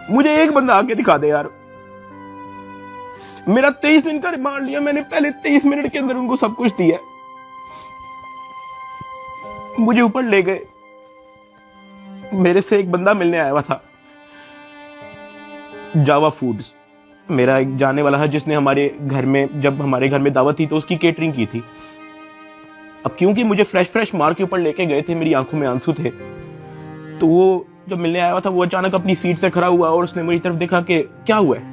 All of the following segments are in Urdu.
مجھے ایک بندہ آ کے دکھا دے یار. میرا 23 دن کا ریمانڈ لیا میں نے, پہلے 23 منٹ کے اندر ان کو سب کچھ دیا. مجھے اوپر لے گئے. میرے سے ایک بندہ ملنے آیا ہوا تھا, جاوا فوڈز, میرا ایک جانے والا ہے جس نے ہمارے گھر میں, جب ہمارے گھر میں دعوت تھی تو اس کی کیٹرنگ کی تھی. اب کیونکہ مجھے فریش مار کے اوپر لے کے گئے تھے, میری آنکھوں میں آنسو تھے, تو وہ جب ملنے آیا ہوا تھا وہ اچانک اپنی سیٹ سے کھڑا ہوا اور اس نے میری طرف دیکھا کہ کیا ہوا ہے.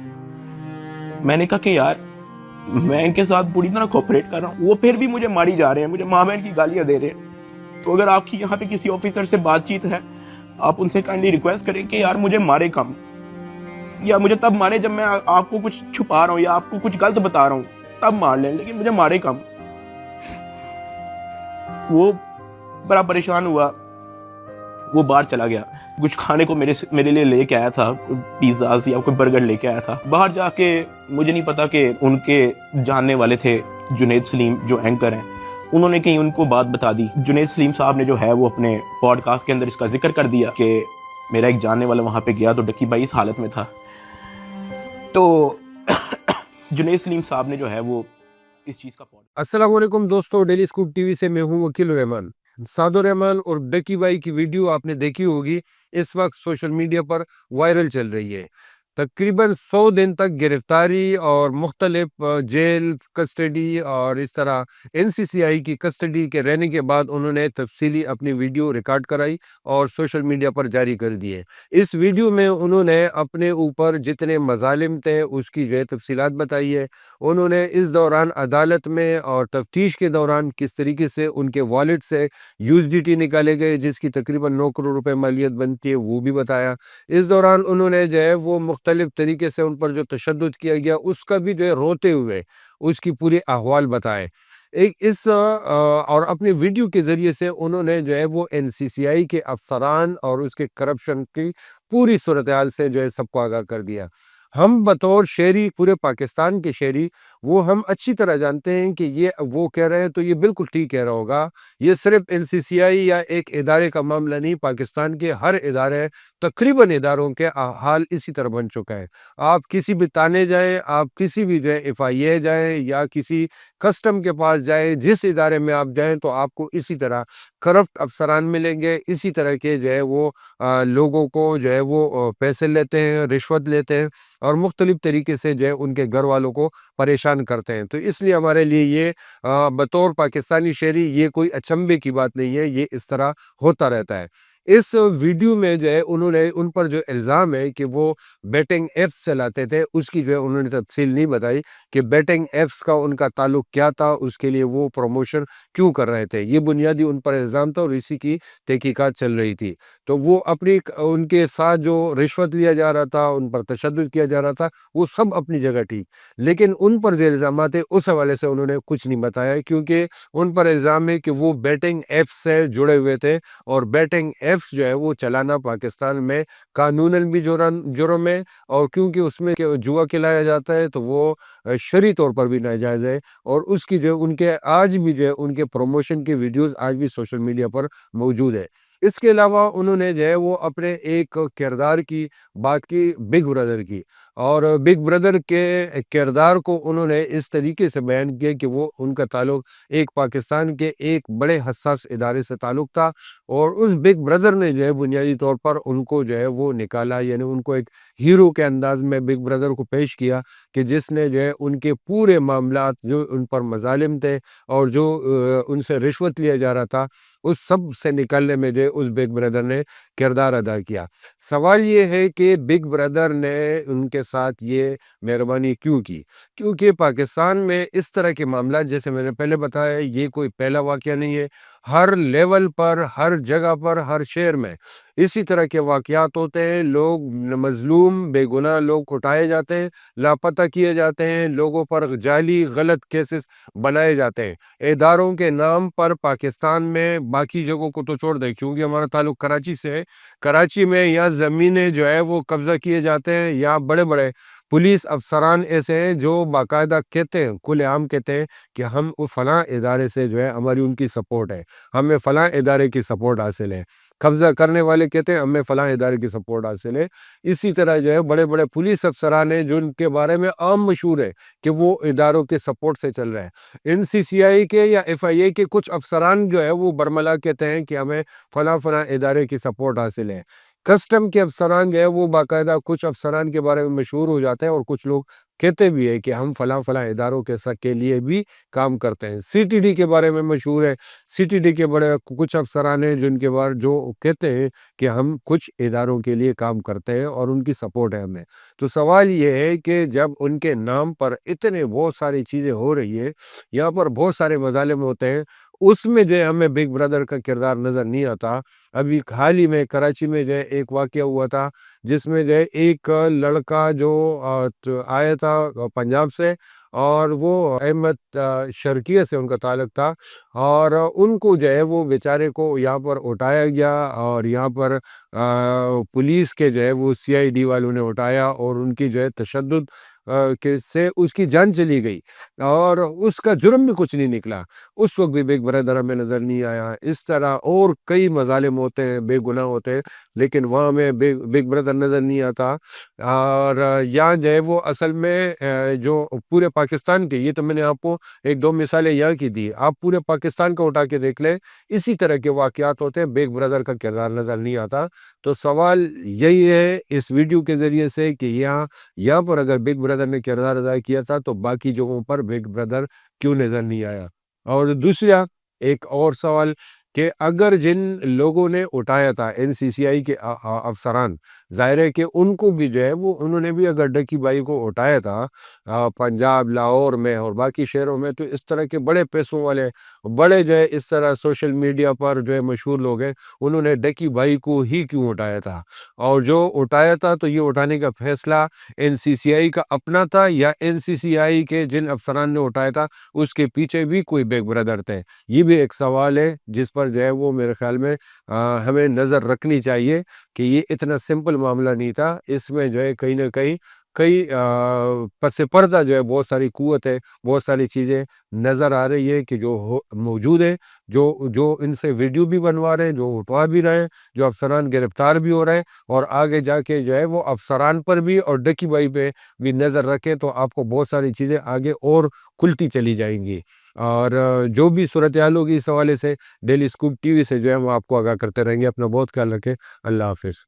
میں نے کہا کہ یار میں ان کے ساتھ پوری طرح کوپریٹ کر رہا ہوں, وہ پھر بھی مجھے ماری جا رہے ہیں, مجھے ماں بہن کی گالیاں دے رہے ہیں. تو اگر آپ کی یہاں پہ کسی آفیسر سے بات چیت ہے, آپ ان سے کائنڈلی ریکویسٹ کریں کہ یار مجھے مارے کم, یا مجھے تب مارے جب میں آپ کو کچھ چھپا رہا ہوں یا آپ کو کچھ غلط بتا رہا ہوں, تب مار لیں, لیکن مجھے مارے کم. وہ بڑا پریشان ہوا, وہ باہر چلا گیا. کچھ کھانے کو میرے لیے لے کے آیا تھا, پیزاز یا کوئی برگر لے کے آیا تھا. باہر جا کے مجھے نہیں پتا کہ ان کے جاننے والے تھے جنید سلیم جو اینکر ہیں, انہوں نے کہیں ان کو بات بتا دی. جنید سلیم صاحب نے جو ہے وہ اپنے پوڈ کاسٹ کے اندر اس کا ذکر کر دیا کہ میرا ایک جاننے والا وہاں پہ گیا تو ڈکی بھائی اس حالت میں تھا. تو جنید سلیم صاحب نے جو ہے وہ اس چیز کا السلام علیکم دوستو, ڈیلی اسکوپ ٹی وی سے میں ہوں وکیل الرحمان. سعد الرحمان اور ڈکی بائی کی ویڈیو آپ نے دیکھی ہوگی, اس وقت سوشل میڈیا پر وائرل چل رہی ہے. تقریباً 100 دن تک گرفتاری اور مختلف جیل کسٹڈی اور اس طرح NCCI کی کسٹڈی کے رہنے کے بعد انہوں نے تفصیلی اپنی ویڈیو ریکارڈ کرائی اور سوشل میڈیا پر جاری کر دیے. اس ویڈیو میں انہوں نے اپنے اوپر جتنے مظالم تھے اس کی جو ہے تفصیلات بتائی ہے. انہوں نے اس دوران عدالت میں اور تفتیش کے دوران کس طریقے سے ان کے والٹ سے USDT نکالے گئے جس کی تقریباً 9 کروڑ روپے مالیت بنتی ہے وہ بھی بتایا. اس دوران انہوں نے جو ہے وہ مختلف طریقے سے ان پر جو تشدد کیا گیا اس کا بھی جو ہے روتے ہوئے اس کی پوری احوال بتائے. اور اپنی ویڈیو کے ذریعے سے انہوں نے جو ہے وہ NCCI کے افسران اور اس کے کرپشن کی پوری صورتحال سے جو ہے سب کو آگاہ کر دیا. ہم بطور شہری, پورے پاکستان کے شہری, وہ ہم اچھی طرح جانتے ہیں کہ یہ وہ کہہ رہے ہیں تو یہ بالکل ٹھیک کہہ رہا ہوگا. یہ صرف NCCI یا ایک ادارے کا معاملہ نہیں, پاکستان کے ہر ادارے, تقریباً اداروں کے حال اسی طرح بن چکا ہے. آپ کسی بھی تانے جائیں, آپ کسی بھی جو ہے FIA جائیں یا کسی کسٹم کے پاس جائیں, جس ادارے میں آپ جائیں تو آپ کو اسی طرح کرپٹ افسران ملیں گے, اسی طرح کے جو ہے وہ لوگوں کو جو ہے وہ پیسے لیتے ہیں, رشوت لیتے ہیں اور مختلف طریقے سے جو ہے ان کے گھر والوں کو پریشان کرتے ہیں. تو اس لیے ہمارے لیے یہ بطور پاکستانی شہری یہ کوئی اچنبھے کی بات نہیں ہے, یہ اس طرح ہوتا رہتا ہے. اس ویڈیو میں جو ہے انہوں نے ان پر جو الزام ہے کہ وہ بیٹنگ ایپس چلاتے تھے, اس کی جو ہے انہوں نے تفصیل نہیں بتائی کہ بیٹنگ ایپس کا ان کا تعلق کیا تھا, اس کے لیے وہ پروموشن کیوں کر رہے تھے. یہ بنیادی ان پر الزام تھا اور اسی کی تحقیقات چل رہی تھی. تو وہ اپنی ان کے ساتھ جو رشوت لیا جا رہا تھا, ان پر تشدد کیا جا رہا تھا, وہ سب اپنی جگہ ٹھیک, لیکن ان پر جو الزامات ہیں اس حوالے سے انہوں نے کچھ نہیں بتایا, کیونکہ ان پر الزام ہے کہ وہ بیٹنگ ایپس سے جڑے ہوئے تھے اور بیٹنگ ایپس جو ہے وہ چلانا پاکستان میں قانوناً بھی جرم ہے, اور کیونکہ اس میں جوا کھلایا جاتا ہے تو وہ شرعی طور پر بھی ناجائز ہے. اور اس کی جو ان کے آج بھی جو ہے ان کے پروموشن کی ویڈیوز آج بھی سوشل میڈیا پر موجود ہے. اس کے علاوہ انہوں نے جو ہے وہ اپنے ایک کردار کی بات کی, بگ بردر کی, اور بگ بردر کے کردار کو انہوں نے اس طریقے سے بیان کیا کہ وہ ان کا تعلق ایک پاکستان کے ایک بڑے حساس ادارے سے تعلق تھا, اور اس بگ بردر نے جو ہے بنیادی طور پر ان کو جو ہے وہ نکالا, یعنی ان کو ایک ہیرو کے انداز میں بگ بردر کو پیش کیا کہ جس نے جو ہے ان کے پورے معاملات جو ان پر مظالم تھے اور جو ان سے رشوت لیا جا رہا تھا اس سب سے نکلنے میں جو اس بگ بردر نے کردار ادا کیا. سوال یہ ہے کہ بگ بردر نے ان کے ساتھ یہ مہربانی کیوں کی, کیونکہ پاکستان میں اس طرح کے معاملات جیسے میں نے پہلے بتایا یہ کوئی پہلا واقعہ نہیں ہے. ہر لیول پر, ہر جگہ پر, ہر شہر میں اسی طرح کے واقعات ہوتے ہیں. لوگ مظلوم بے گناہ لوگ اٹھائے جاتے ہیں, لاپتہ کیے جاتے ہیں, لوگوں پر جعلی غلط کیسز بنائے جاتے ہیں اداروں کے نام پر. پاکستان میں باقی جگہوں کو تو چھوڑ دیں کیونکہ ہمارا تعلق کراچی سے ہے, کراچی میں یا زمینیں جو ہے وہ قبضہ کیے جاتے ہیں یا بڑے بڑے پولیس افسران ایسے ہیں جو باقاعدہ کہتے ہیں، کھلے عام کہتے ہیں کہ ہم فلاں ادارے سے جو ہے ہماری ان کی سپورٹ ہے، ہمیں فلاں ادارے کی سپورٹ حاصل ہے۔ قبضہ کرنے والے کہتے ہیں ہمیں فلاں ادارے کی سپورٹ حاصل ہے۔ اسی طرح جو ہے بڑے بڑے پولیس افسران ہیں جو ان کے بارے میں عام مشہور ہے کہ وہ اداروں کے سپورٹ سے چل رہے ہیں۔ این سی سی آئی کے یا ایف آئی اے کے کچھ افسران جو ہے وہ برملا کہتے ہیں کہ ہمیں فلاں فلاں ادارے کی سپورٹ حاصل ہے۔ کسٹم کے افسران جو ہے وہ باقاعدہ کچھ افسران کے بارے میں مشہور ہو جاتے ہیں اور کچھ لوگ کہتے بھی ہیں کہ ہم فلاں فلاں اداروں کے لیے بھی کام کرتے ہیں۔ سی ٹی ڈی کے بارے میں مشہور ہے، سی ٹی ڈی کے بڑے کچھ افسران ہیں جن کے بارے جو کہتے ہیں کہ ہم کچھ اداروں کے لیے کام کرتے ہیں اور ان کی سپورٹ ہے ہمیں۔ تو سوال یہ ہے کہ جب ان کے نام پر اتنے بہت ساری چیزیں ہو رہی ہے، یہاں پر بہت سارے مظالم ہوتے ہیں، اس میں جو ہے ہمیں بگ بردر کا کردار نظر نہیں آتا۔ ابھی حال ہی میں کراچی میں جو ہے ایک واقعہ ہوا تھا جس میں جو ہے ایک لڑکا جو آیا تھا پنجاب سے، اور وہ احمد شرکیہ سے ان کا تعلق تھا، اور ان کو جو ہے وہ بیچارے کو یہاں پر اٹھایا گیا، اور یہاں پر پولیس کے جو ہے وہ سی آئی ڈی والوں نے اٹھایا اور ان کی جو ہے تشدد سے اس کی جان چلی گئی، اور اس کا جرم بھی کچھ نہیں نکلا۔ اس وقت بھی بگ بردر ہمیں نظر نہیں آیا۔ اس طرح اور کئی مظالم ہوتے ہیں، بے گناہ ہوتے ہیں، لیکن وہاں میں بگ بردر نظر نہیں آتا۔ اور یہاں جو ہے وہ اصل میں جو پورے پاکستان کے، یہ تو میں نے آپ کو ایک دو مثالیں یہاں کی دی، آپ پورے پاکستان کو اٹھا کے دیکھ لیں، اسی طرح کے واقعات ہوتے ہیں، بگ بردر کا کردار نظر نہیں آتا۔ تو سوال یہی ہے اس ویڈیو کے ذریعے سے کہ یہاں پر اگر بگ بردر نے کردار ادا کیا تھا تو باقی جگہوں پر بگ بردر کیوں نظر نہیں آیا؟ اور دوسرا ایک اور سوال کہ اگر جن لوگوں نے اٹھایا تھا این سی سی آئی کے افسران، ظاہر ہے کہ ان کو بھی جو ہے وہ انہوں نے بھی اگر ڈکی بائی کو اٹھایا تھا پنجاب، لاہور میں اور باقی شہروں میں، تو اس طرح کے بڑے پیسوں والے، بڑے جو ہے اس طرح سوشل میڈیا پر جو ہے مشہور لوگ ہیں، انہوں نے ڈکی بائی کو ہی کیوں اٹھایا تھا؟ اور جو اٹھایا تھا تو یہ اٹھانے کا فیصلہ این سی سی آئی کا اپنا تھا یا این سی سی آئی کے جن افسران نے اٹھایا تھا اس کے پیچھے بھی کوئی بگ بردر تھے؟ یہ بھی ایک سوال ہے جس پر جو ہے وہ میرے خیال میں ہمیں نظر رکھنی چاہیے کہ یہ اتنا سمپل معاملہ نہیں تھا، اس میں جو ہے کہیں نہ کہیں کئی پس پردہ جو ہے بہت ساری قوت ہے، بہت ساری چیزیں نظر آ رہی ہے کہ جو موجود ہے، جو ان سے ویڈیو بھی بنوا رہے ہیں، جو اٹھوا بھی رہے ہیں، جو افسران گرفتار بھی ہو رہے ہیں، اور آگے جا کے جو ہے وہ افسران پر بھی اور ڈکی بائی پہ بھی نظر رکھیں تو آپ کو بہت ساری چیزیں آگے اور کھلتی چلی جائیں گی۔ اور جو بھی صورتحال ہوگی اس حوالے سے ڈیلی اسکوپ ٹی وی سے جو ہے وہ آپ کو آگاہ کرتے رہیں گے۔ اپنا بہت خیال رکھیں۔ اللہ حافظ۔